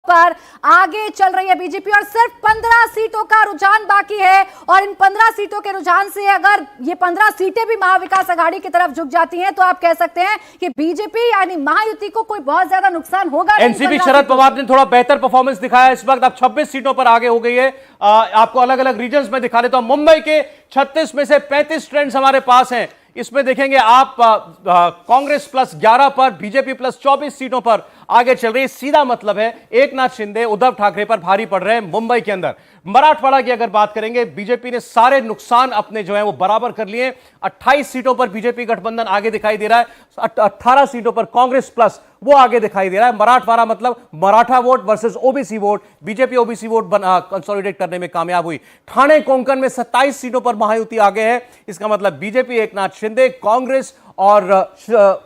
पर आगे चल रही है बीजेपी और सिर्फ 15 सीटों का रुझान बाकी है। और इन 15 सीटों के रुझान से अगर ये 15 सीटें भी महाविकास आघाड़ी की तरफ झुक जाती हैं तो आप कह सकते हैं कि बीजेपी यानी महायुति को कोई बहुत ज्यादा नुकसान होगा। एनसीपी शरद पवार ने थोड़ा बेहतर परफॉर्मेंस दिखाया, इस वक्त अब 26 सीटों पर आगे हो गई है। आपको अलग अलग रीजन्स में दिखा देता हूं। मुंबई के 36 में से 35 ट्रेंड्स हमारे पास हैं। इसमें देखेंगे आप कांग्रेस प्लस 11 पर, बीजेपी प्लस 24 सीटों पर आगे चल रही है। सीधा मतलब है एकनाथ शिंदे उद्धव ठाकरे पर भारी पड़ रहे हैं मुंबई के अंदर। मराठवाड़ा की अगर बात करेंगे, बीजेपी ने सारे नुकसान अपने जो है वो बराबर कर लिए। 28 सीटों पर बीजेपी गठबंधन आगे दिखाई दे रहा है, 18 सीटों पर कांग्रेस प्लस वो आगे दिखाई दे रहा है। मराठवाड़ा मतलब Maratha vote versus OBC vote, BJP OBC vote consolidate करने में कामयाब हुई। ठाणे कोंकण में 27 सीटों पर महायुति आगे है। इसका मतलब बीजेपी, एकनाथ शिंदे, कांग्रेस और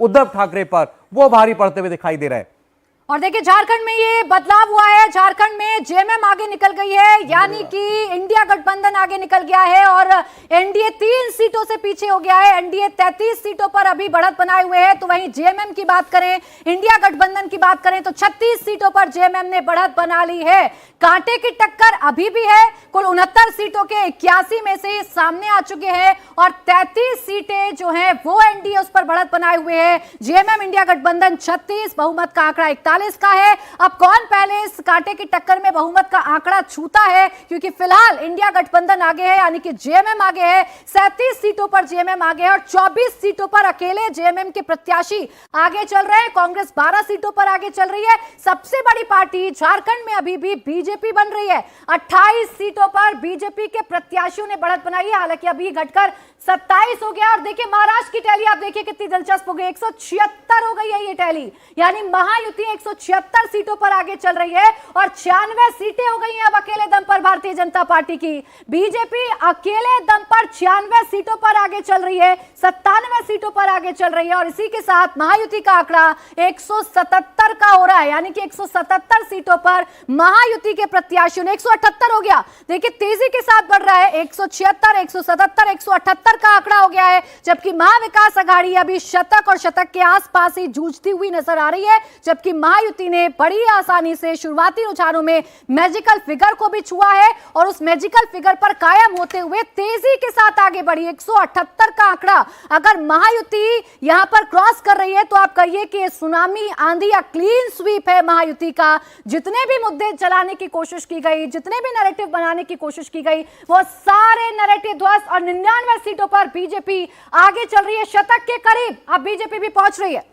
उद्धव ठाकरे पर वो भारी पड़ते हुए दिखाई दे रहे हैं। और देखिए झारखंड में ये बदलाव हुआ है। झारखंड में जेएमएम आगे निकल गई है, यानी कि इंडिया गठबंधन आगे निकल गया है और एनडीए 3 सीटों से पीछे हो गया है। एनडीए 33 सीटों पर अभी बढ़त बनाए हुए है। तो वहीं जेएमएम की बात करें, इंडिया गठबंधन की बात करें तो 36 सीटों पर जेएमएम ने बढ़त बना ली है। कांटे की टक्कर अभी भी है। कुल 69 सीटों के 81 में से सामने आ चुके हैं और 33 सीटें जो हैं वो एनडीए उस पर बढ़त बनाए हुए हैं। जेएमएम इंडिया गठबंधन 36, बहुमत का आंकड़ा 41 का है। अब कौन पहले इस कांटे की टक्कर में बहुमत का आंकड़ा छूता है, क्योंकि फिलहाल इंडिया गठबंधन आगे है, यानी कि जेएमएम आगे है। 37 सीटों पर जेएमएम आगे है और 24 सीटों पर अकेले जेएमएम के प्रत्याशी आगे चल रहे हैं। कांग्रेस 12 सीटों पर आगे चल रही है। सबसे बड़ी पार्टी झारखंड में अभी भी बीजेपी बन रही है। 28 सीटों पर बीजेपी के प्रत्याशियों ने बढ़त बनाई है, हालांकि अभी घटकर 27 हो गया। और देखिए महाराष्ट्र की टैली आप देखिए कितनी दिलचस्प हो गई, 176 हो गई है ये टैली, यानी महायुति 176 सीटों पर आगे चल रही है और 96 सीटें हो गई हैं अब अकेले दम पर भारतीय जनता पार्टी की। बीजेपी अकेले दम पर 96 सीटों पर आगे चल रही है, 97 सीटों पर आगे चल रही है और इसी के साथ महायुति का आंकड़ा 177 का हो रहा है, यानी कि 177 सीटों पर महायुति के प्रत्याशियों ने 178 हो गया। देखिए तेजी के साथ बढ़ रहा है, 176, 177, 178 का आंकड़ा हो गया है, जबकि महाविकास आघाड़ी अभी शतक और शतक के आसपास ही जूझती हुई नजर आ रही है। जबकि महायुति ने बड़ी आसानी से शुरुआती रुझानों में मैजिकल फिगर को भी छुआ है और उस मैजिकल फिगर पर कायम होते हुए तेजी के साथ आगे बढ़ी। 178 का आंकड़ा अगर महायुति यहां पर क्रॉस कर रही है तो आप कहिए कि सुनामी, आंधी या क्लीन स्वीप है महायुति का। जितने भी मुद्दे चलाने की कोशिश की गई, जितने भी नैरेटिव बनाने की कोशिश की गई, वो सारे नैरेटिव ध्वस्त और 99 सीटों पर बीजेपी आगे चल रही है। शतक के करीब अब बीजेपी भी पहुंच रही है।